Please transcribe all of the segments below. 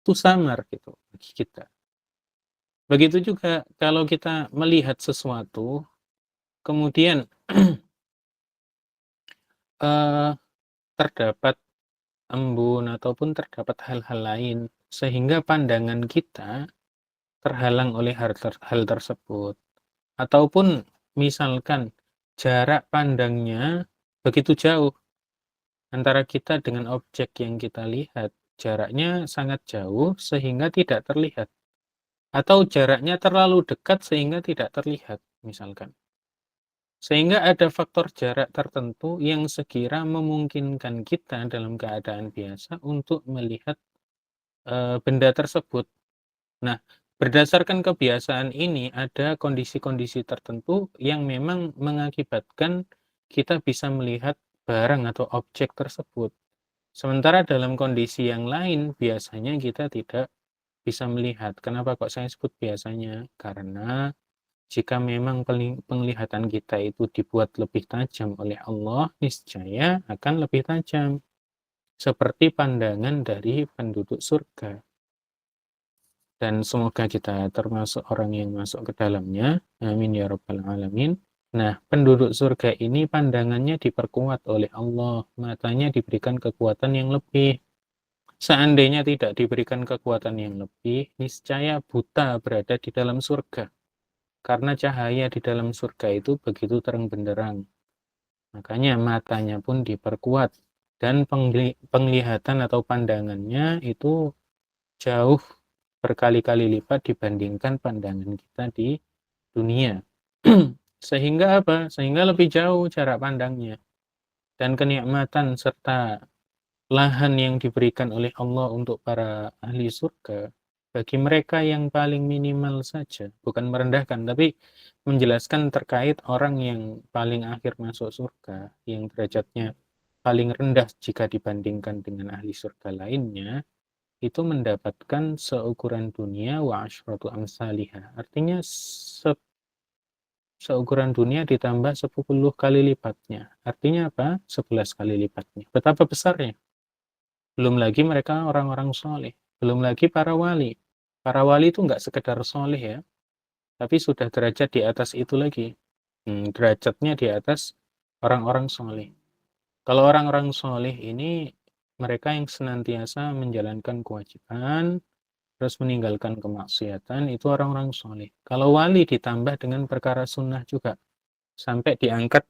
itu samar gitu bagi kita. Begitu juga kalau kita melihat sesuatu, kemudian, eee, terdapat embun ataupun terdapat hal-hal lain, sehingga pandangan kita terhalang oleh hal tersebut. Ataupun misalkan jarak pandangnya begitu jauh antara kita dengan objek yang kita lihat, jaraknya sangat jauh sehingga tidak terlihat, atau jaraknya terlalu dekat sehingga tidak terlihat, misalkan. Sehingga ada faktor jarak tertentu yang sekira memungkinkan kita dalam keadaan biasa untuk melihat, benda tersebut. Nah, berdasarkan kebiasaan ini ada kondisi-kondisi tertentu yang memang mengakibatkan kita bisa melihat barang atau objek tersebut. Sementara dalam kondisi yang lain biasanya kita tidak bisa melihat. Kenapa kok saya sebut biasanya? Karena jika memang penglihatan kita itu dibuat lebih tajam oleh Allah, niscaya akan lebih tajam. Seperti pandangan dari penduduk surga. Dan semoga kita termasuk orang yang masuk ke dalamnya. Amin ya rabbal alamin. Nah, penduduk surga ini pandangannya diperkuat oleh Allah. Matanya diberikan kekuatan yang lebih. Seandainya tidak diberikan kekuatan yang lebih, niscaya buta berada di dalam surga. Karena cahaya di dalam surga itu begitu terang benderang. Makanya matanya pun diperkuat. Dan penglihatan atau pandangannya itu jauh berkali-kali lipat dibandingkan pandangan kita di dunia. Sehingga apa? Sehingga lebih jauh jarak pandangnya. Dan kenikmatan serta lahan yang diberikan oleh Allah untuk para ahli surga, bagi mereka yang paling minimal saja, bukan merendahkan, tapi menjelaskan terkait orang yang paling akhir masuk surga, yang derajatnya paling rendah jika dibandingkan dengan ahli surga lainnya, itu mendapatkan seukuran dunia wa asyratu amsalihha. Artinya seukuran dunia ditambah 10 kali lipatnya. Artinya apa? 11 kali lipatnya. Betapa besarnya. Belum lagi mereka orang-orang soleh. Belum lagi para wali. Para wali itu nggak sekedar soleh ya, tapi sudah derajat di atas itu lagi. Derajatnya di atas orang-orang soleh. Kalau orang-orang soleh ini mereka yang senantiasa menjalankan kewajiban, terus meninggalkan kemaksiatan, itu orang-orang soleh. Kalau wali ditambah dengan perkara sunnah juga, sampai diangkat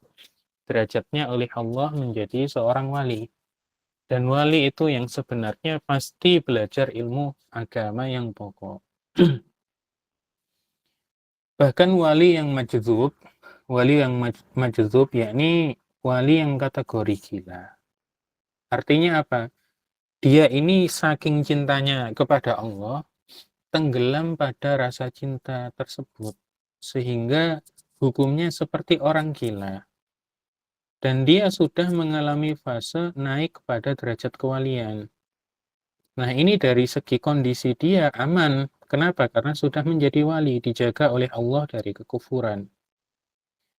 derajatnya oleh Allah menjadi seorang wali. Dan wali itu yang sebenarnya pasti belajar ilmu agama yang pokok. Bahkan wali yang majdzub yakni wali yang kategori gila. Artinya apa? Dia ini saking cintanya kepada Allah, tenggelam pada rasa cinta tersebut, sehingga hukumnya seperti orang gila. Dan dia sudah mengalami fase naik pada derajat kewalian. Nah, ini dari segi kondisi dia aman. Kenapa? Karena sudah menjadi wali, dijaga oleh Allah dari kekufuran.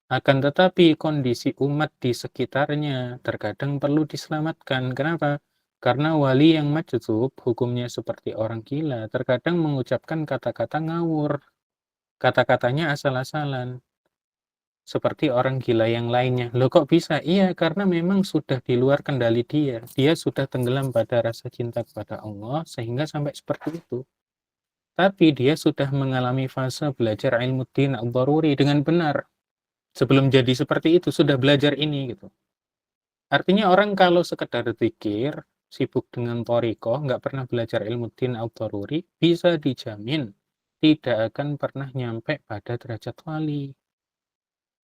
Akan tetapi kondisi umat di sekitarnya terkadang perlu diselamatkan. Kenapa? Karena wali yang majdzub, hukumnya seperti orang gila, terkadang mengucapkan kata-kata ngawur. Kata-katanya asal-asalan. Seperti orang gila yang lainnya. Loh kok bisa? Iya, karena memang sudah di luar kendali dia. Dia sudah tenggelam pada rasa cinta kepada Allah, sehingga sampai seperti itu. Tapi dia sudah mengalami fase belajar ilmu din al-daruri dengan benar. Sebelum jadi seperti itu, sudah belajar ini gitu. Artinya orang kalau sekedar zikir, sibuk dengan thariqah, nggak pernah belajar ilmu din al-daruri, bisa dijamin tidak akan pernah nyampe pada derajat wali.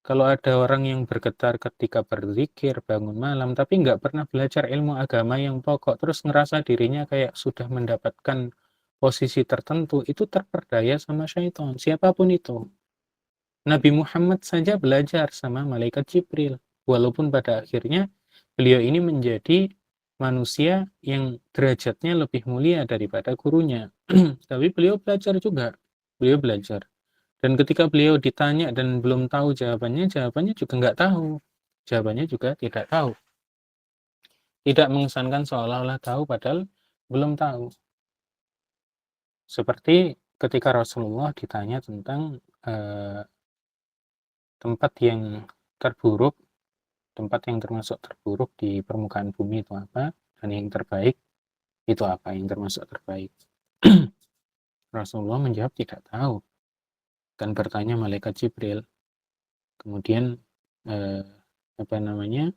Kalau ada orang yang bergetar ketika berzikir, bangun malam, tapi nggak pernah belajar ilmu agama yang pokok, terus ngerasa dirinya kayak sudah mendapatkan posisi tertentu, itu terperdaya sama syaitan, siapapun itu. Nabi Muhammad saja belajar sama malaikat Jibril, walaupun pada akhirnya beliau ini menjadi manusia yang derajatnya lebih mulia daripada gurunya. Tapi beliau belajar juga, beliau belajar. Dan ketika beliau ditanya dan belum tahu jawabannya, jawabannya juga nggak tahu. Jawabannya juga tidak tahu. Tidak mengesankan seolah-olah tahu padahal belum tahu. Seperti ketika Rasulullah ditanya tentang, tempat yang terburuk, tempat yang termasuk terburuk di permukaan bumi itu apa, dan yang terbaik itu apa, yang termasuk terbaik. Rasulullah menjawab tidak tahu, dan bertanya malaikat Jibril. Kemudian, apa namanya,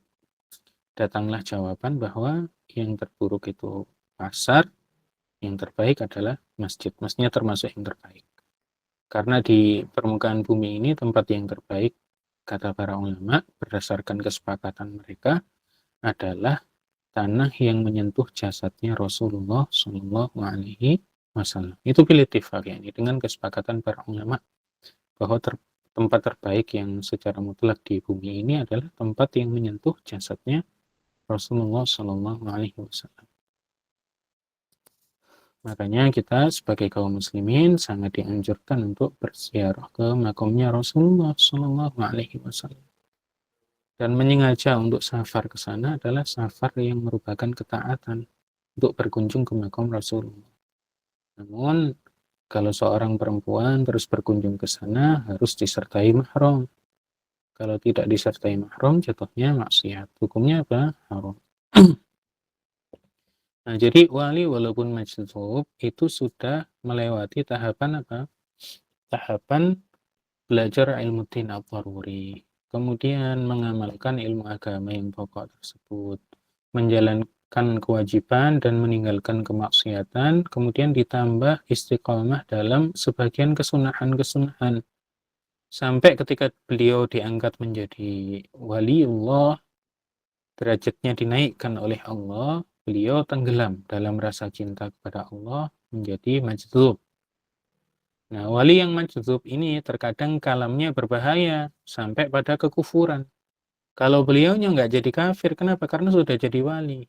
datanglah jawaban bahwa yang terburuk itu pasar, yang terbaik adalah masjid. Maksudnya termasuk yang terbaik. Karena di permukaan bumi ini tempat yang terbaik, kata para ulama, berdasarkan kesepakatan mereka, adalah tanah yang menyentuh jasadnya Rasulullah Shallallahu Alaihi Wasallam. Itu pilih ittifaq ya, ini dengan kesepakatan para ulama bahwa tempat terbaik yang secara mutlak di bumi ini adalah tempat yang menyentuh jasadnya Rasulullah Shallallahu Alaihi Wasallam. Makanya kita sebagai kaum muslimin sangat dianjurkan untuk berziarah ke makamnya Rasulullah Shallallahu Alaihi Wasallam. Dan menyengaja untuk safar ke sana adalah safar yang merupakan ketaatan untuk berkunjung ke makam Rasulullah. Namun kalau seorang perempuan terus berkunjung ke sana harus disertai mahram. Kalau tidak disertai mahram jatuhnya maksiat. Hukumnya apa? Haram. Nah, jadi wali walaupun majdzub itu sudah melewati tahapan apa? Tahapan belajar ilmu din ad-daruri. Kemudian mengamalkan ilmu agama yang pokok tersebut. Menjalankan kewajiban dan meninggalkan kemaksiatan. Kemudian ditambah istiqomah dalam sebagian kesunahan-kesunahan. Sampai ketika beliau diangkat menjadi waliullah, derajatnya dinaikkan oleh Allah, beliau tenggelam dalam rasa cinta kepada Allah menjadi majdzub. Nah, wali yang majdzub ini terkadang kalamnya berbahaya sampai pada kekufuran. Kalau beliaunya nggak jadi kafir, kenapa? Karena sudah jadi wali.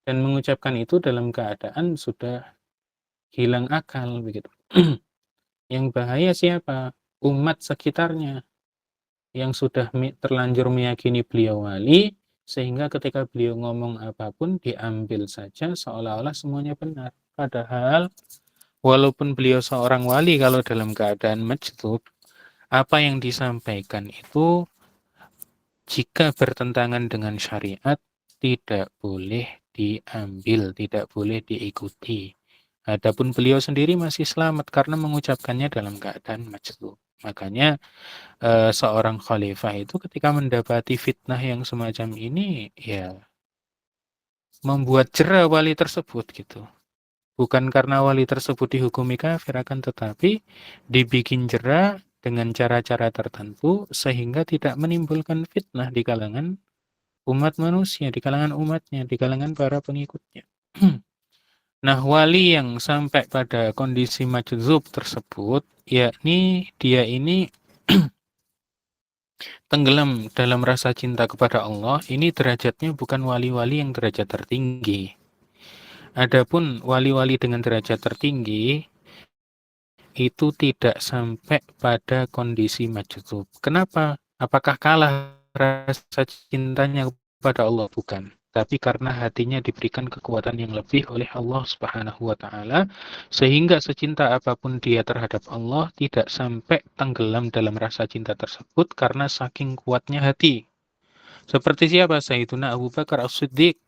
Dan mengucapkan itu dalam keadaan sudah hilang akal begitu. Yang bahaya siapa? Umat sekitarnya yang sudah terlanjur meyakini beliau wali, sehingga ketika beliau ngomong apapun diambil saja seolah-olah semuanya benar. Padahal walaupun beliau seorang wali, kalau dalam keadaan majdzub, apa yang disampaikan itu jika bertentangan dengan syariat tidak boleh diambil, tidak boleh diikuti. Adapun beliau sendiri masih selamat karena mengucapkannya dalam keadaan majdzub. Makanya seorang khalifah itu ketika mendapati fitnah yang semacam ini, ya membuat jera wali tersebut gitu. Bukan karena wali tersebut dihukumi kafir, akan tetapi dibikin jera dengan cara-cara tertentu sehingga tidak menimbulkan fitnah di kalangan umat manusia, di kalangan umatnya, di kalangan para pengikutnya. Nah, wali yang sampai pada kondisi majdzub tersebut, yakni dia ini tenggelam dalam rasa cinta kepada Allah, ini derajatnya bukan wali-wali yang derajat tertinggi. Adapun wali-wali dengan derajat tertinggi itu tidak sampai pada kondisi majdzub. Kenapa? Apakah kalah rasa cintanya kepada Allah? Bukan. Tapi karena hatinya diberikan kekuatan yang lebih oleh Allah Subhanahu wa taala, sehingga secinta apapun dia terhadap Allah tidak sampai tenggelam dalam rasa cinta tersebut karena saking kuatnya hati. Seperti siapa? Sayyiduna Abu Bakar As-Siddiq.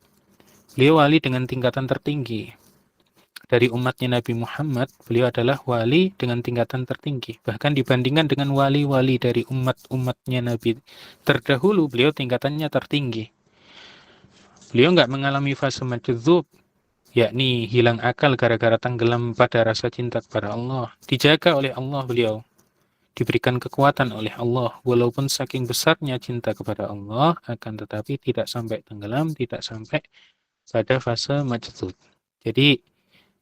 Beliau wali dengan tingkatan tertinggi. Dari umatnya Nabi Muhammad, beliau adalah wali dengan tingkatan tertinggi. Bahkan dibandingkan dengan wali-wali dari umat-umatnya Nabi terdahulu, beliau tingkatannya tertinggi. Beliau nggak mengalami fase majdzub, yakni hilang akal gara-gara tenggelam pada rasa cinta kepada Allah. Dijaga oleh Allah beliau. Diberikan kekuatan oleh Allah. Walaupun saking besarnya cinta kepada Allah, akan tetapi tidak sampai tenggelam, tidak sampai pada fase majdzub. Jadi,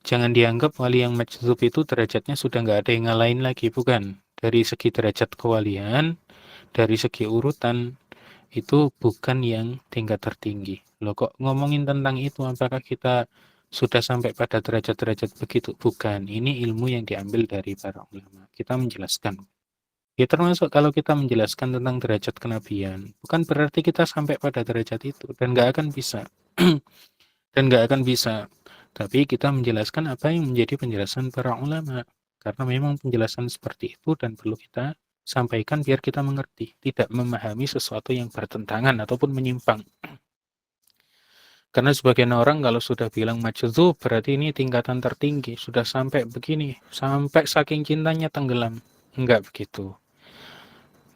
jangan dianggap wali yang majdzub itu derajatnya sudah nggak ada yang ngalahin lagi. Bukan. Dari segi derajat kewalian, dari segi urutan, itu bukan yang tingkat tertinggi. Loh kok ngomongin tentang itu, apakah kita sudah sampai pada derajat-derajat begitu? Bukan. Ini ilmu yang diambil dari para ulama. Kita menjelaskan. Ya termasuk kalau kita menjelaskan tentang derajat kenabian, bukan berarti kita sampai pada derajat itu dan nggak akan bisa. Dan nggak akan bisa. Tapi kita menjelaskan apa yang menjadi penjelasan para ulama. Karena memang penjelasan seperti itu dan perlu kita sampaikan biar kita mengerti, tidak memahami sesuatu yang bertentangan ataupun menyimpang. Karena sebagian orang kalau sudah bilang majdzub berarti ini tingkatan tertinggi, sudah sampai begini, sampai saking cintanya tenggelam. Enggak begitu.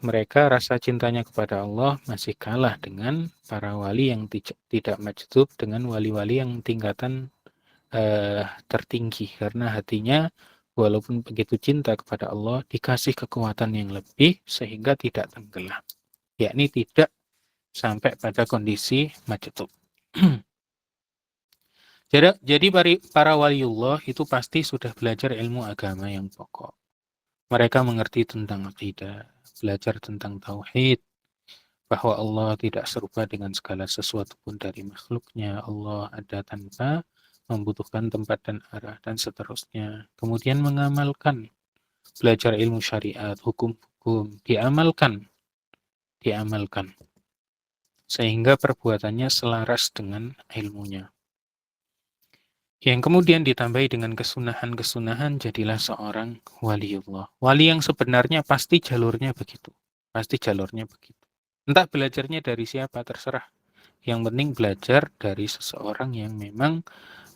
Mereka rasa cintanya kepada Allah masih kalah dengan para wali yang tidak majdzub, dengan wali-wali yang tingkatan tertinggi, karena hatinya walaupun begitu cinta kepada Allah dikasih kekuatan yang lebih sehingga tidak tenggelam, yakni tidak sampai pada kondisi majdzub. Jadi para waliullah itu pasti sudah belajar ilmu agama yang pokok. Mereka mengerti tentang akidah, belajar tentang tauhid, bahwa Allah tidak serupa dengan segala sesuatu pun dari makhluknya. Allah ada tanpa membutuhkan tempat dan arah, dan seterusnya. Kemudian mengamalkan, belajar ilmu syariat, hukum-hukum, diamalkan, sehingga perbuatannya selaras dengan ilmunya. Yang kemudian ditambahi dengan kesunahan-kesunahan, jadilah seorang waliullah. Wali yang sebenarnya pasti jalurnya begitu. Entah belajarnya dari siapa, terserah. Yang penting belajar dari seseorang yang memang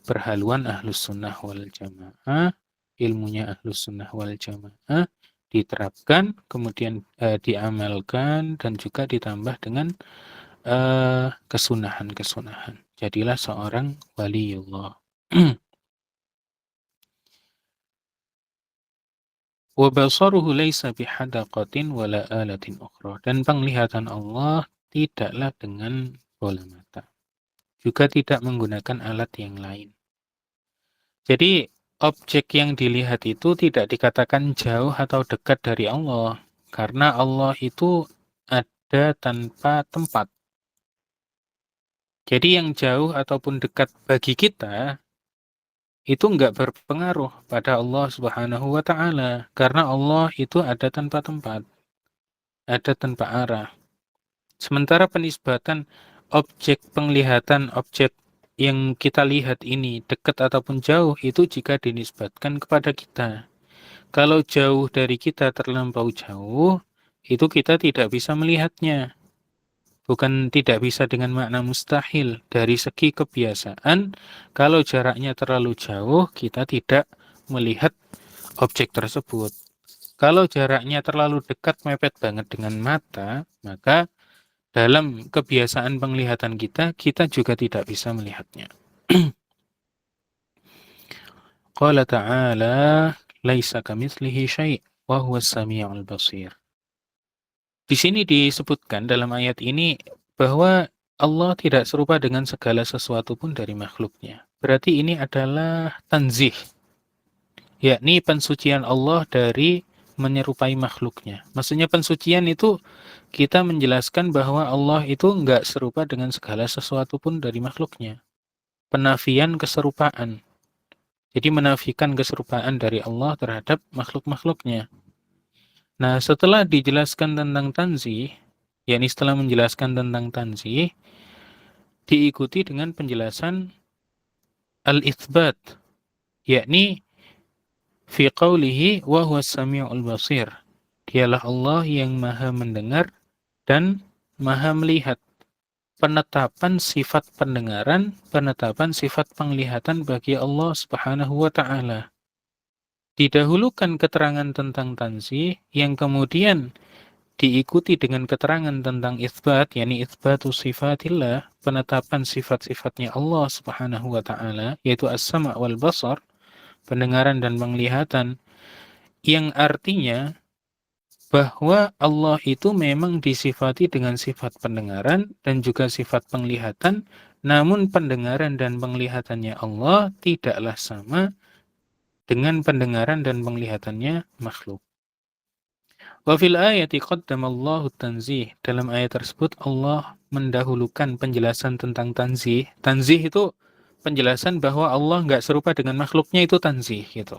berhaluan ahlus sunnah wal jamaah, ilmunya ahlus sunnah wal jamaah, diterapkan, kemudian diamalkan, dan juga ditambah dengan kesunahan-kesunahan. Jadilah seorang waliullah. Wa basaruhu laisa bihadaqatin wala alatin ukhra. Dan penglihatan Allah tidaklah dengan bola mata, juga tidak menggunakan alat yang lain. Jadi objek yang dilihat itu tidak dikatakan jauh atau dekat dari Allah, karena Allah itu ada tanpa tempat. Jadi yang jauh ataupun dekat bagi kita itu enggak berpengaruh pada Allah Subhanahu wa Ta'ala, karena Allah itu ada tanpa tempat, ada tanpa arah. Sementara penisbatan objek penglihatan, objek yang kita lihat ini dekat ataupun jauh, itu jika dinisbatkan kepada kita. Kalau jauh dari kita, terlampau jauh, itu kita tidak bisa melihatnya. Bukan tidak bisa dengan makna mustahil. Dari segi kebiasaan, kalau jaraknya terlalu jauh, kita tidak melihat objek tersebut. Kalau jaraknya terlalu dekat, mepet banget dengan mata, maka dalam kebiasaan penglihatan kita, kita juga tidak bisa melihatnya. Qala ta'ala, laisa kamitslihi syai' wa huwas sami'ul basir. Di sini disebutkan dalam ayat ini bahwa Allah tidak serupa dengan segala sesuatu pun dari makhluknya. Berarti ini adalah tanzih, yakni pensucian Allah dari menyerupai makhluknya. Maksudnya pensucian itu kita menjelaskan bahwa Allah itu enggak serupa dengan segala sesuatu pun dari makhluknya. Penafian keserupaan. Jadi menafikan keserupaan dari Allah terhadap makhluk-makhluknya. Nah, setelah dijelaskan tentang tanzih, yakni setelah menjelaskan tentang tanzih, diikuti dengan penjelasan al-itsbat, yakni fi qawlihi wa huwas sami'ul basir. Dialah Allah yang maha mendengar dan maha melihat. Penetapan sifat pendengaran, penetapan sifat penglihatan bagi Allah Subhanahu wa Ta'ala. Didahulukan keterangan tentang tanzih, yang kemudian diikuti dengan keterangan tentang itsbat, yakni itsbatu sifatillah, penetapan sifat-sifatnya Allah Subhanahu wa Ta'ala, yaitu as-sama' wal basar, pendengaran dan penglihatan, yang artinya bahwa Allah itu memang disifati dengan sifat pendengaran dan juga sifat penglihatan, namun pendengaran dan penglihatannya Allah tidaklah sama dengan pendengaran dan penglihatannya makhluk. Wa fil ayati qaddamallahu tanzih. Dalam ayat tersebut Allah mendahulukan penjelasan tentang tanzih. Tanzih itu penjelasan bahwa Allah enggak serupa dengan makhluknya, itu tanzih gitu.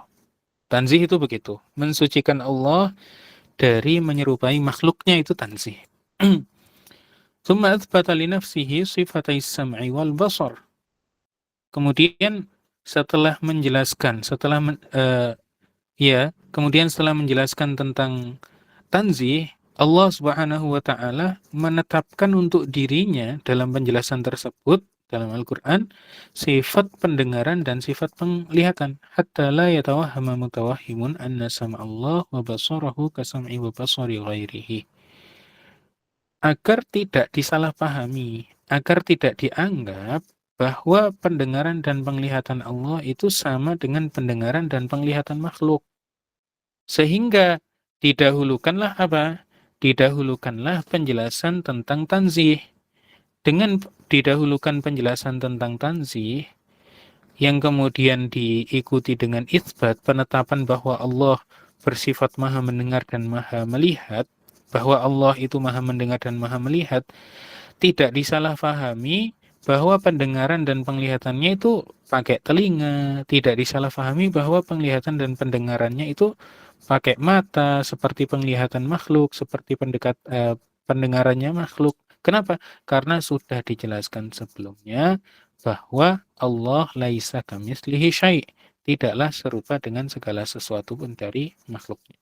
Tanzih itu begitu, mensucikan Allah dari menyerupai makhluknya, itu tanzih. Tsumma atsbata li nafsihi sifatai sam'i wal basar. Kemudian Kemudian setelah menjelaskan tentang tanzih, Allah Subhanahu wa taala menetapkan untuk dirinya dalam penjelasan tersebut dalam Al-Qur'an sifat pendengaran dan sifat penglihatan. Hatta la yatawahhama mutawahhimun anna sam'allah wa basarahu kasam'i wa basari ghairihi. Agar tidak disalahpahami, agar tidak dianggap bahwa pendengaran dan penglihatan Allah itu sama dengan pendengaran dan penglihatan makhluk. Sehingga didahulukanlah apa? Didahulukanlah penjelasan tentang tanzih. Dengan didahulukan penjelasan tentang tanzih, yang kemudian diikuti dengan itsbat, penetapan bahwa Allah bersifat maha mendengar dan maha melihat, bahwa Allah itu maha mendengar dan maha melihat, tidak disalahpahami bahwa pendengaran dan penglihatannya itu pakai telinga, tidak disalahpahami bahwa penglihatan dan pendengarannya itu pakai mata, seperti penglihatan makhluk, seperti pendengarannya makhluk. Kenapa? Karena sudah dijelaskan sebelumnya bahwa Allah laisa kamitslihi syai', tidaklah serupa dengan segala sesuatu pun dari makhluknya.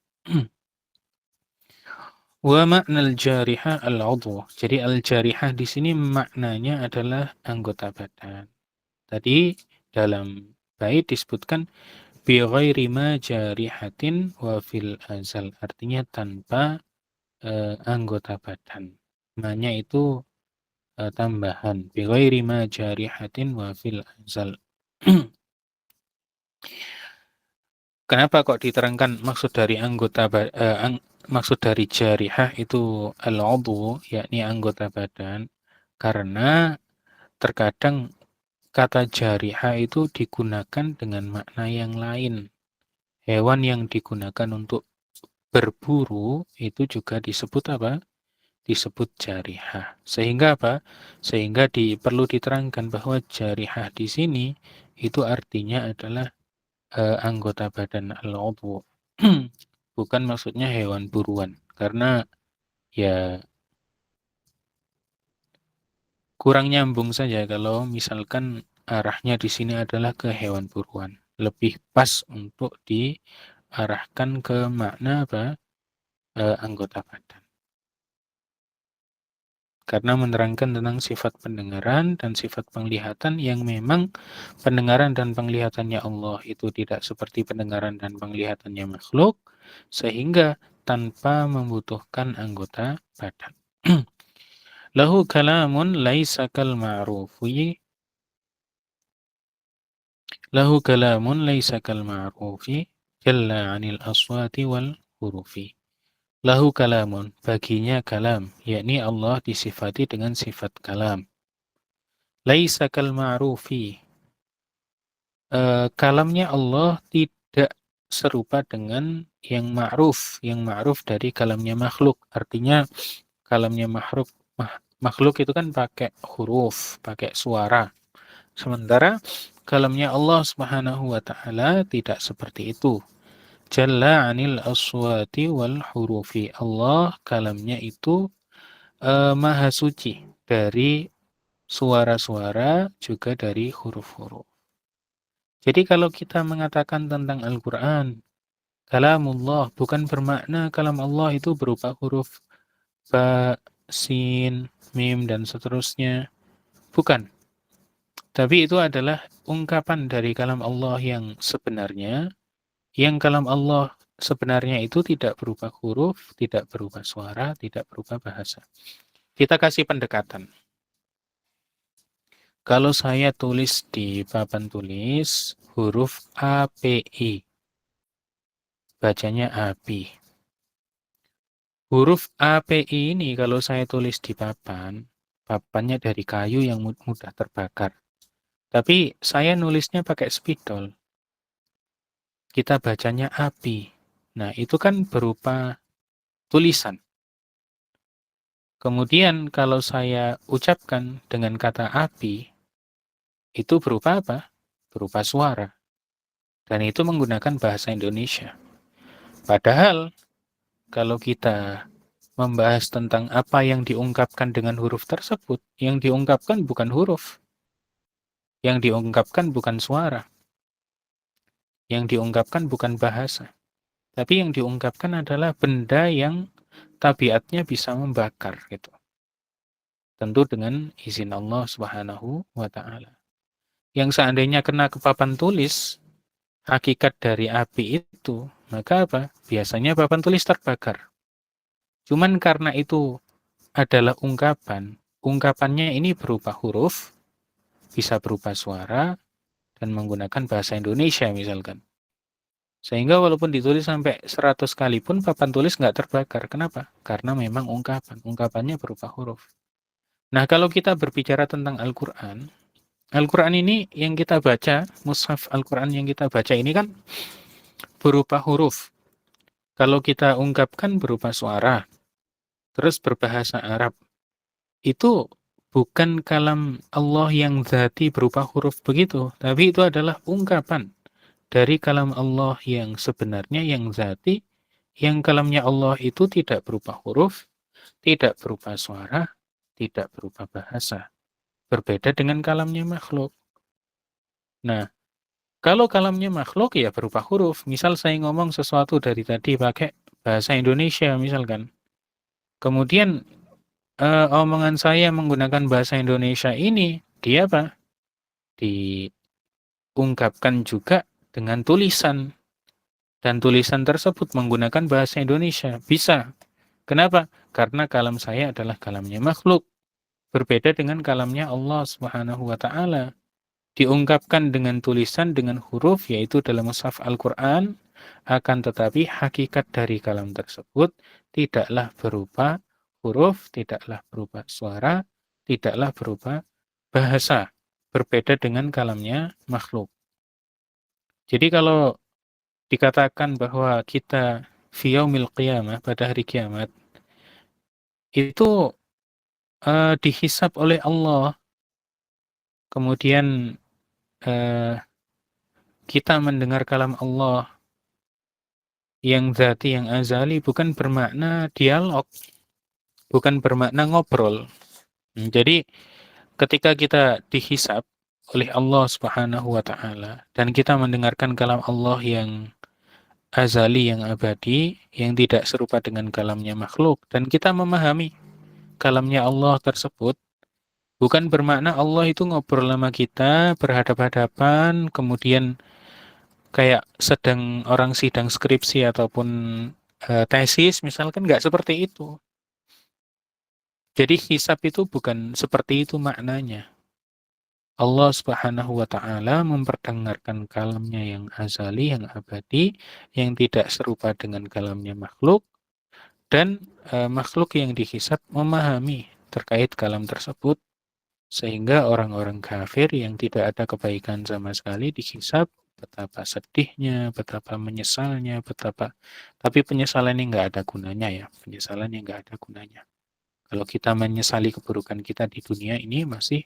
Wa maknal jarihah al-'udhu. Jadi al-jarihah di sini maknanya adalah anggota badan. Tadi dalam bait disebutkan bi ghairi ma jarihatin wa fil azal. Artinya tanpa anggota badan. Manya itu tambahan. Bi ghairi ma jarihatin wa fil azal. Kenapa kok diterangkan maksud dari maksud dari jarihah itu al-'udhu, yakni anggota badan? Karena terkadang kata jarihah itu digunakan dengan makna yang lain. Hewan yang digunakan untuk berburu itu juga disebut apa? Disebut jarihah. Sehingga apa? Sehingga perlu diterangkan bahwa jarihah di sini itu artinya adalah anggota badan al-'udhu. Bukan maksudnya hewan buruan. Karena ya kurang nyambung saja kalau misalkan arahnya di sini adalah ke hewan buruan. Lebih pas untuk diarahkan ke makna apa? Anggota badan. Karena menerangkan tentang sifat pendengaran dan sifat penglihatan yang memang pendengaran dan penglihatannya Allah itu tidak seperti pendengaran dan penglihatannya makhluk, sehingga tanpa membutuhkan anggota badan. Lahu kalamun laisa kal ma'rufi. Lahu kalamun laisa kal ma'rufi jalla 'anil aswati wal hurufi. Lahu kalamun, baginya kalam, yakni Allah disifati dengan sifat kalam. Laisa kal ma'rufi. Kalamnya Allah tidak serupa dengan yang ma'ruf dari kalamnya makhluk. Artinya kalamnya makhluk itu kan pakai huruf, pakai suara. Sementara kalamnya Allah Subhanahu wa taala tidak seperti itu. Jalla 'anil aswati wal hurufi. Allah kalamnya itu maha suci dari suara-suara juga dari huruf-huruf. Jadi kalau kita mengatakan tentang Al-Qur'an, kalamullah bukan bermakna kalam Allah itu berupa huruf ba, sin, mim dan seterusnya. Bukan. Tapi itu adalah ungkapan dari kalam Allah yang sebenarnya. Yang kalam Allah sebenarnya itu tidak berupa huruf, tidak berupa suara, tidak berupa bahasa. Kita kasih pendekatan. Kalau saya tulis di papan tulis huruf API, bacanya api. Huruf API ini kalau saya tulis di papannya dari kayu yang mudah terbakar. Tapi saya nulisnya pakai spidol. Kita bacanya api. Nah, itu kan berupa tulisan. Kemudian kalau saya ucapkan dengan kata api, itu berupa apa? Berupa suara. Dan itu menggunakan bahasa Indonesia. Padahal kalau kita membahas tentang apa yang diungkapkan dengan huruf tersebut, yang diungkapkan bukan huruf. Yang diungkapkan bukan suara. Yang diungkapkan bukan bahasa, tapi yang diungkapkan adalah benda yang tabiatnya bisa membakar gitu. Tentu dengan izin Allah Subhanahu wa taala. Yang seandainya kena ke papan tulis, hakikat dari api itu, maka apa? Biasanya papan tulis terbakar. Cuman karena itu adalah ungkapan, ungkapannya ini berupa huruf, bisa berupa suara, dan menggunakan bahasa Indonesia misalkan. Sehingga walaupun ditulis sampai 100 kali pun papan tulis nggak terbakar. Kenapa? Karena memang ungkapan. Ungkapannya berupa huruf. Nah, kalau kita berbicara tentang Al-Quran, Al-Quran ini yang kita baca, mushaf Al-Quran yang kita baca ini kan berupa huruf. Kalau kita ungkapkan berupa suara, terus berbahasa Arab, itu bukan kalam Allah yang zati berupa huruf begitu, tapi itu adalah ungkapan dari kalam Allah yang sebenarnya, yang zati, yang kalamnya Allah itu tidak berupa huruf, tidak berupa suara, tidak berupa bahasa. Berbeda dengan kalamnya makhluk. Nah, kalau kalamnya makhluk ya berupa huruf. Misal saya ngomong sesuatu dari tadi pakai bahasa Indonesia misalkan. Kemudian omongan saya menggunakan bahasa Indonesia ini, dia apa? Diungkapkan juga dengan tulisan. Dan tulisan tersebut menggunakan bahasa Indonesia. Bisa. Kenapa? Karena kalam saya adalah kalamnya makhluk. Berbeda dengan kalamnya Allah Subhanahu wa taala. Diungkapkan dengan tulisan, dengan huruf, yaitu dalam mushaf Al-Quran, akan tetapi hakikat dari kalam tersebut tidaklah berupa huruf, tidaklah berupa suara, tidaklah berupa bahasa. Berbeda dengan kalamnya makhluk. Jadi kalau dikatakan bahwa kita fi yaumil qiyamah, pada hari kiamat, itu dihisab oleh Allah, kemudian eh, kita mendengar kalam Allah yang zati, yang azali, bukan bermakna dialog, bukan bermakna ngobrol. Jadi ketika kita dihisab oleh Allah Subhanahu wa taala dan kita mendengarkan kalam Allah yang azali, yang abadi, yang tidak serupa dengan kalamnya makhluk, dan kita memahami kalamnya Allah tersebut, bukan bermakna Allah itu ngobrol sama kita berhadap-hadapan, kemudian kayak sedang orang sidang skripsi ataupun tesis, misalkan nggak seperti itu. Jadi hisab itu bukan seperti itu maknanya. Allah Subhanahu wa taala memperdengarkan kalamnya yang azali, yang abadi, yang tidak serupa dengan kalamnya makhluk, dan makhluk yang dihisab memahami terkait kalam tersebut, sehingga orang-orang kafir yang tidak ada kebaikan sama sekali dihisab, betapa sedihnya, betapa menyesalnya, betapa, tapi penyesalan ini nggak ada gunanya ya, penyesalan yang nggak ada gunanya. Kalau kita menyesali keburukan kita di dunia ini masih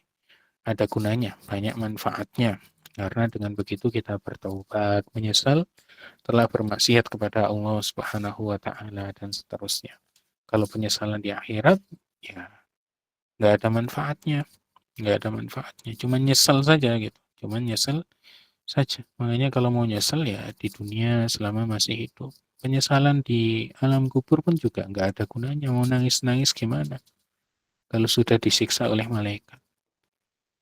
ada gunanya, banyak manfaatnya. Karena dengan begitu kita bertaubat, menyesal telah bermaksiat kepada Allah Subhanahu wa taala dan seterusnya. Kalau penyesalan di akhirat, ya nggak ada manfaatnya, nggak ada manfaatnya. Cuma nyesel saja gitu, cuma nyesel saja. Makanya kalau mau nyesel ya di dunia selama masih hidup. Penyesalan di alam kubur pun juga nggak ada gunanya. Mau nangis-nangis gimana? Kalau sudah disiksa oleh malaikat.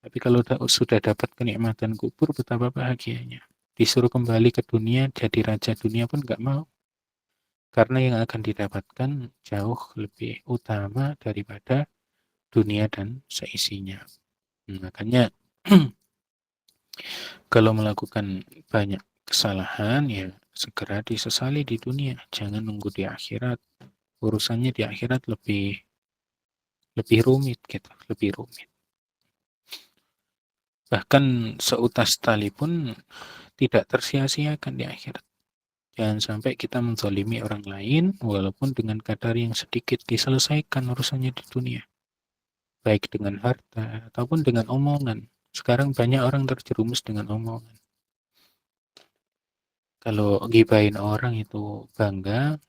Tapi kalau sudah dapat kenikmatan kubur, betapa bahagianya. Disuruh kembali ke dunia, jadi raja dunia pun nggak mau. Karena yang akan didapatkan jauh lebih utama daripada dunia dan seisinya. Makanya kalau melakukan banyak kesalahan, ya segera disesali di dunia. Jangan nunggu di akhirat. Urusannya di akhirat lebih rumit gitu, lebih rumit. Bahkan seutas tali pun tidak tersia-siakan di akhirat. Jangan sampai kita menzalimi orang lain walaupun dengan kadar yang sedikit, diselesaikan urusannya di dunia. Baik dengan harta ataupun dengan omongan. Sekarang banyak orang terjerumus dengan omongan. Kalau gibahin orang itu bangga,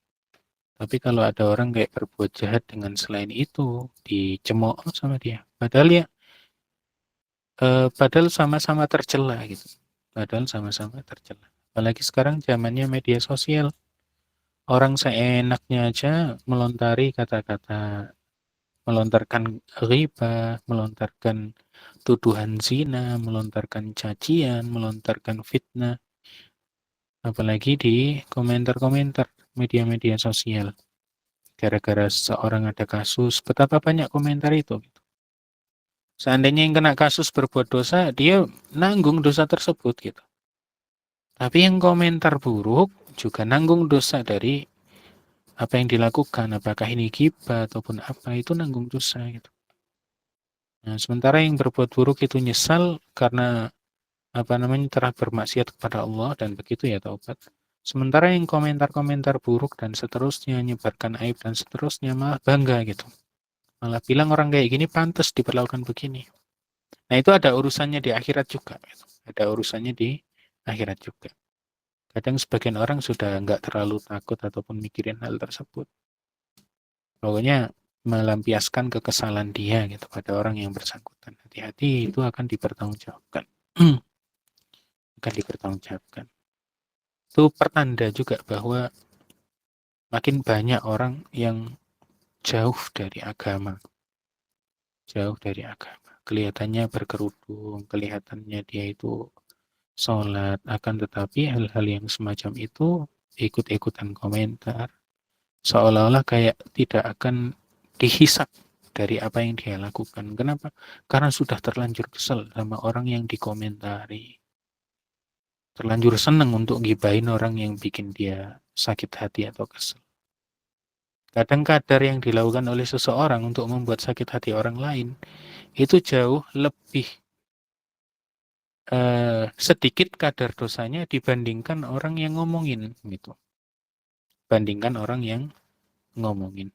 tapi kalau ada orang kayak berbuat jahat dengan selain itu, dicemooh sama dia. Padahal ya, padahal sama-sama tercela gitu. Padahal sama-sama tercela. Apalagi sekarang zamannya media sosial. Orang seenaknya aja melontari kata-kata, melontarkan ghibah, melontarkan tuduhan zina, melontarkan cacian, melontarkan fitnah, apalagi di komentar-komentar media-media sosial. Gara-gara seseorang ada kasus, betapa banyak komentar itu. Seandainya yang kena kasus berbuat dosa, dia nanggung dosa tersebut gitu. Tapi yang komentar buruk juga nanggung dosa dari apa yang dilakukan, apakah ini ghibah ataupun apa, itu nanggung dosa gitu. Nah, sementara yang berbuat buruk itu nyesal karena telah bermaksiat kepada Allah dan begitu ya taubat. Sementara yang komentar-komentar buruk dan seterusnya, nyebarkan aib dan seterusnya, malah bangga gitu. Malah bilang orang kayak gini pantas diperlakukan begini. Nah, itu ada urusannya di akhirat juga gitu. Ada urusannya di akhirat juga. Kadang sebagian orang sudah nggak terlalu takut ataupun mikirin hal tersebut. Pokoknya melampiaskan kekesalan dia gitu pada orang yang bersangkutan. Hati-hati, itu akan dipertanggungjawabkan. Akan dipertanggungjawabkan. Itu pertanda juga bahwa makin banyak orang yang jauh dari agama. Jauh dari agama. Kelihatannya berkerudung, kelihatannya dia itu sholat, akan tetapi hal-hal yang semacam itu ikut-ikutan komentar, seolah-olah kayak tidak akan dihisap dari apa yang dia lakukan. Kenapa? Karena sudah terlanjur kesel sama orang yang dikomentari. Terlanjur senang untuk gibahin orang yang bikin dia sakit hati atau kesel. Kadang kadar yang dilakukan oleh seseorang untuk membuat sakit hati orang lain itu jauh lebih sedikit kadar dosanya dibandingkan orang yang ngomongin gitu. Bandingkan orang yang ngomongin.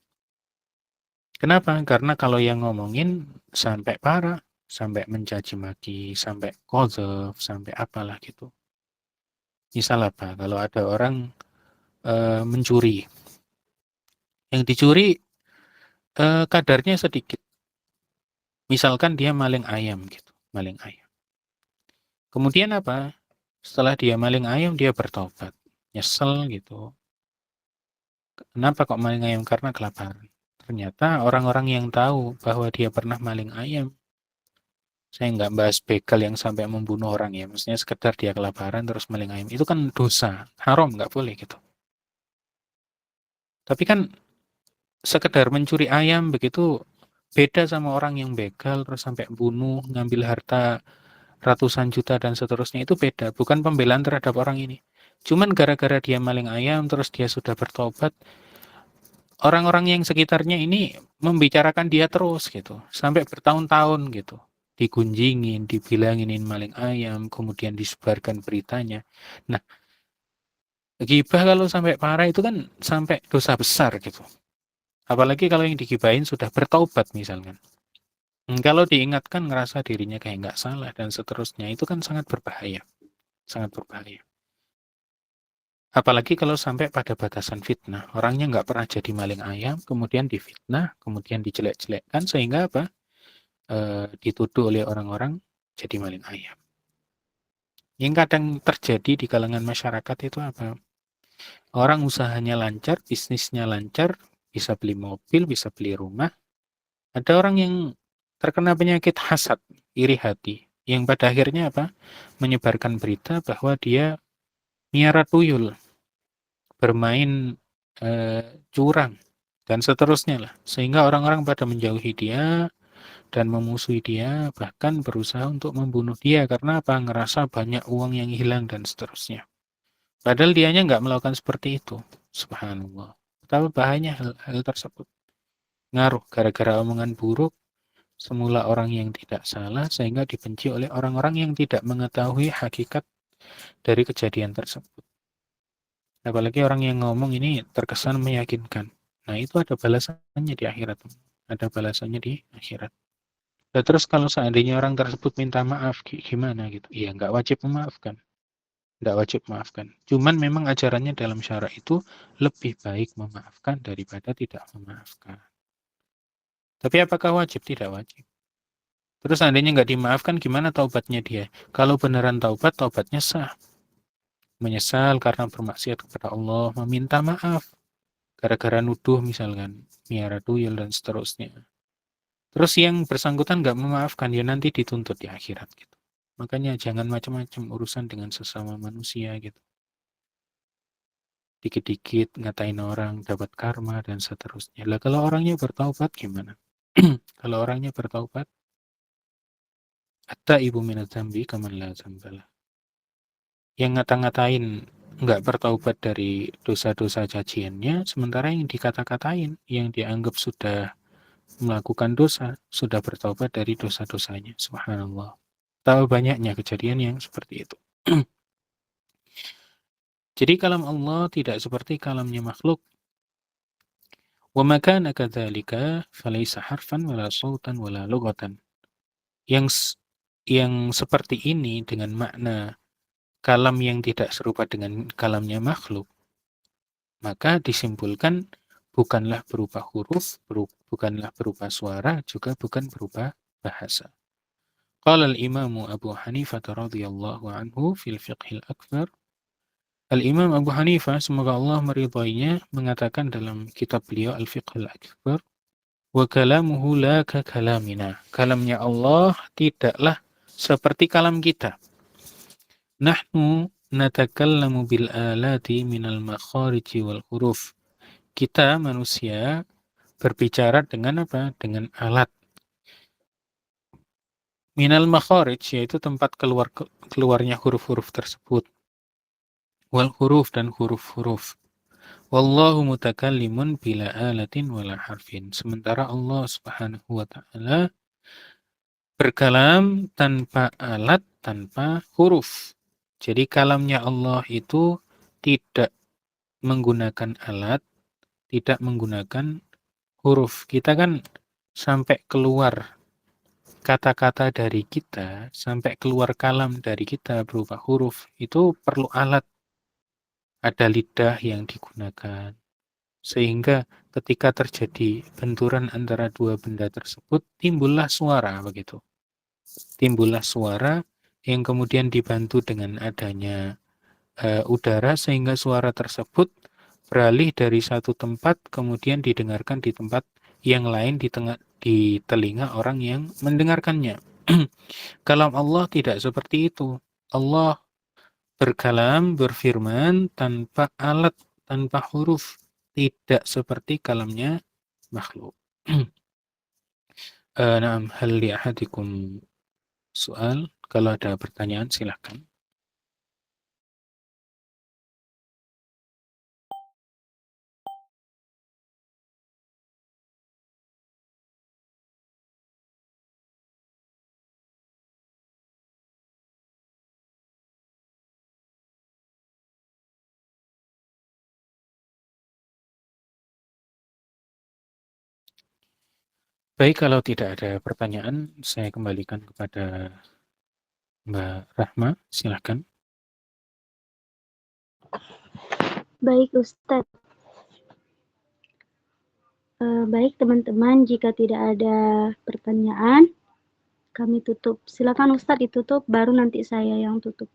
Kenapa? Karena kalau yang ngomongin sampai parah, sampai mencaci maki, sampai qadzaf, sampai apalah gitu. Misal apa? Kalau ada orang mencuri, yang dicuri kadarnya sedikit. Misalkan dia maling ayam gitu, maling ayam. Kemudian apa? Setelah dia maling ayam, dia bertobat, nyesel gitu. Kenapa kok maling ayam? Karena kelaparan. Ternyata orang-orang yang tahu bahwa dia pernah maling ayam, saya nggak bahas begal yang sampai membunuh orang ya, maksudnya sekedar dia kelaparan terus maling ayam, itu kan dosa, haram, nggak boleh gitu. Tapi kan sekedar mencuri ayam begitu beda sama orang yang begal terus sampai bunuh, ngambil harta ratusan juta dan seterusnya, itu beda, bukan pembelaan terhadap orang ini. Cuman gara-gara dia maling ayam terus dia sudah bertobat, orang-orang yang sekitarnya ini membicarakan dia terus gitu, sampai bertahun-tahun gitu. Digunjingin, dibilangin maling ayam, kemudian disebarkan beritanya. Nah, gibah kalau sampai parah itu kan sampai dosa besar gitu. Apalagi kalau yang digibahin sudah bertaubat misalkan. Kalau diingatkan ngerasa dirinya kayak nggak salah dan seterusnya, itu kan sangat berbahaya. Sangat berbahaya. Apalagi kalau sampai pada batasan fitnah. Orangnya nggak pernah jadi maling ayam, kemudian difitnah, kemudian dijelek-jelekkan, sehingga apa? Dituduh oleh orang-orang jadi maling ayam. Yang kadang terjadi di kalangan masyarakat itu apa? Orang usahanya lancar, bisnisnya lancar, bisa beli mobil, bisa beli rumah. Ada orang yang terkena penyakit hasad, iri hati, yang pada akhirnya apa? Menyebarkan berita bahwa dia miara tuyul, bermain curang, dan seterusnya lah. Sehingga orang-orang pada menjauhi dia dan memusuhi dia, bahkan berusaha untuk membunuh dia karena apa? Ngerasa banyak uang yang hilang dan seterusnya. Padahal dianya nggak melakukan seperti itu. Subhanallah. Betapa bahayanya hal tersebut. Ngaruh gara-gara omongan buruk, semula orang yang tidak salah sehingga dibenci oleh orang-orang yang tidak mengetahui hakikat dari kejadian tersebut. Apalagi orang yang ngomong ini terkesan meyakinkan. Nah, itu ada balasannya di akhirat. Ada balasannya di akhirat. Nah, terus kalau seandainya orang tersebut minta maaf, gimana gitu? Iya, nggak wajib memaafkan. Nggak wajib memaafkan. Cuman memang ajarannya dalam syara itu lebih baik memaafkan daripada tidak memaafkan. Tapi apakah wajib? Tidak wajib. Terus seandainya nggak dimaafkan, gimana taubatnya dia? Kalau beneran taubat, taubatnya sah. menyesal karena bermaksiat kepada Allah, meminta maaf gara-gara nuduh misalkan, miara tuyul dan seterusnya. Terus yang bersangkutan nggak memaafkan, ya nanti dituntut di akhirat gitu. Makanya jangan macam-macam urusan dengan sesama manusia gitu. Dikit-dikit ngatain orang, dapat karma dan seterusnya. Lah kalau orangnya bertaubat gimana? Kalau orangnya bertaubat, at-taibu minadz dzambi kaman la dzambala. Yang ngata-ngatain nggak bertaubat dari dosa-dosa caciannya, sementara yang dikata-katain, yang dianggap sudah melakukan dosa, sudah bertaubat dari dosa-dosanya. Subhanallah. Tahu banyaknya kejadian yang seperti itu. Jadi kalam Allah tidak seperti kalamnya makhluk. Wa ma kana kadzalika falaysa harfan wala sautan wala lughatan. Yang seperti ini dengan makna kalam yang tidak serupa dengan kalamnya makhluk, maka disimpulkan bukanlah berupa huruf, bukanlah berupa suara, juga bukan berupa bahasa. Qala al-Imam Abu Hanifah radhiyallahu anhu fil Fiqhil Akbar. Al-Imam Abu Hanifah, semoga Allah meridainya, mengatakan dalam kitab beliau Al-Fiqhul Akbar, wa kalamuhu la ka kalamina. Kalamnya Allah tidaklah seperti kalam kita. Nahnu natakallamu bil alati minal makhariji wal huruf. Kita manusia berbicara dengan apa? Dengan alat. Minal makharij, yaitu tempat keluarnya huruf-huruf tersebut. Wal huruf, dan huruf-huruf. Wallahu mutakallimun bila alatin wala harfin. Sementara Allah Subhanahu wa taala berkalam tanpa alat, tanpa huruf. Jadi kalamnya Allah itu tidak menggunakan alat, tidak menggunakan huruf. Kita kan sampai keluar kata-kata dari kita, sampai keluar kalam dari kita berupa huruf, itu perlu alat. Ada lidah yang digunakan. Sehingga ketika terjadi benturan antara dua benda tersebut, timbullah suara begitu. Timbullah suara yang kemudian dibantu dengan adanya udara, sehingga suara tersebut beralih dari satu tempat kemudian didengarkan di tempat yang lain, di telinga orang yang mendengarkannya. Kalam Allah tidak seperti itu. Allah berkalam, berfirman tanpa alat, tanpa huruf, tidak seperti kalamnya makhluk. Naam, hal li ahadikum soal? Kalau ada pertanyaan silahkan. Baik, kalau tidak ada pertanyaan, saya kembalikan kepada Mbak Rahma, silahkan. Baik Ustadz. Baik teman-teman, jika tidak ada pertanyaan, kami tutup. Silakan Ustadz ditutup, baru nanti saya yang tutup.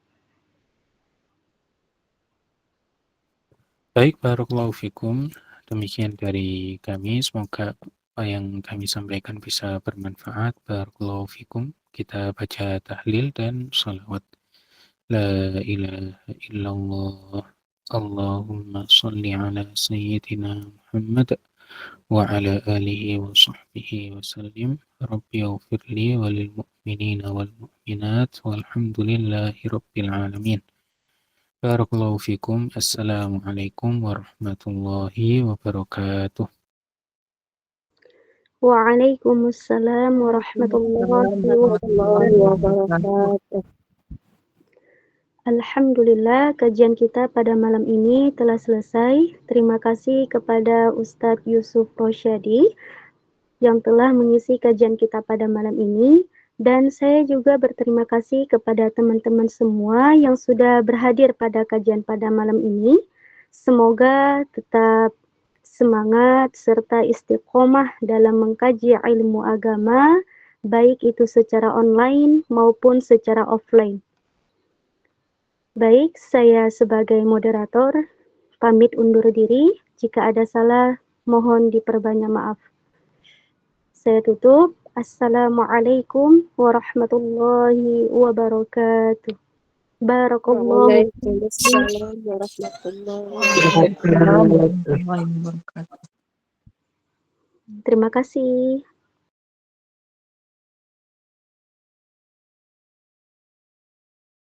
Baik, barakallahu fikum. Demikian dari kami. Semoga apa yang kami sampaikan bisa bermanfaat. Barakallahu fikum. Kita baca tahlil dan salawat. La ilaha illallah. Allahumma salli ala sayyidina Muhammad wa ala alihi wa sahbihi wa sallim. Rabbi yaghfirli walil mu'minina wal mu'minat walhamdulillahi rabbil alamin. Barakallahu fikum. Assalamualaikum warahmatullahi wabarakatuh. Waalaikumsalam warahmatullahi wabarakatuh. Alhamdulillah, kajian kita pada malam ini telah selesai. Terima kasih kepada Ustadz Yusuf Rosyadi yang telah mengisi kajian kita pada malam ini. Dan saya juga berterima kasih kepada teman-teman semua yang sudah berhadir pada kajian pada malam ini. Semoga tetap semangat serta istiqomah dalam mengkaji ilmu agama, baik itu secara online maupun secara offline. Baik, saya sebagai moderator pamit undur diri. Jika ada salah, mohon diperbanyak maaf. Saya tutup. Assalamualaikum warahmatullahi wabarakatuh. Barakallahu. Waalaikumsalam warahmatullahi Waalaikumsalam warahmatullahi wabarakatuh. Terima kasih.